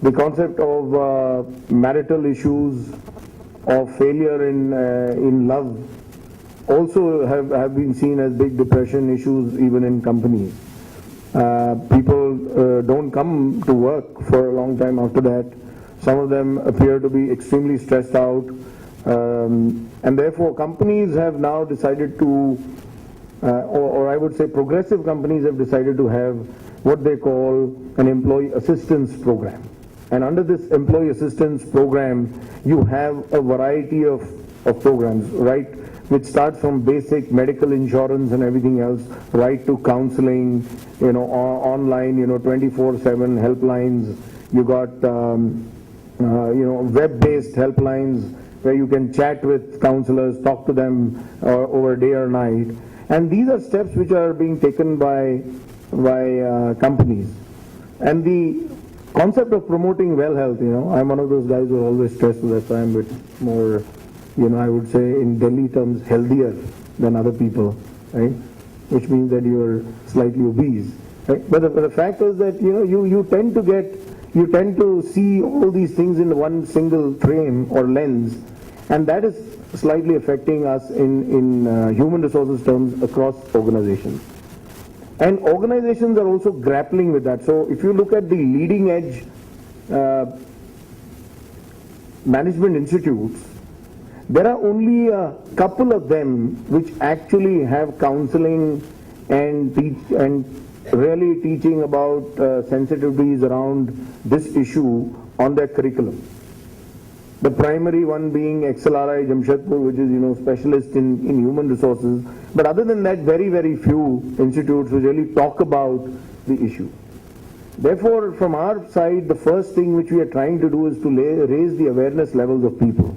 The concept of marital issues, of failure in love, also have been seen as big depression issues even in companies. People don't come to work for a long time after that. Some of them appear to be extremely stressed out, and therefore companies have now decided to, or I would say progressive companies have decided to have what they call an employee assistance program. And under this employee assistance program, you have a variety of programs, right, which starts from basic medical insurance and everything else, right to counseling, online, 24/7 helplines. You got, web-based helplines where you can chat with counselors, talk to them over day or night. And these are steps which are being taken by companies. And the concept of promoting well health, I'm one of those guys who are always stressed, so that's why I'm a bit more, I would say in Delhi terms, healthier than other people, right? Which means that you're slightly obese, right? But the fact is that, you tend to see all these things in one single frame or lens, and that is slightly affecting us in human resources terms across organizations. And organizations are also grappling with that. So if you look at the leading edge management institutes, there are only a couple of them which actually have counseling and really teaching about sensitivities around this issue on their curriculum. The primary one being XLRI Jamshedpur, which is specialist in human resources. But other than that, very, very few institutes which really talk about the issue. Therefore, from our side, the first thing which we are trying to do is to raise the awareness levels of people.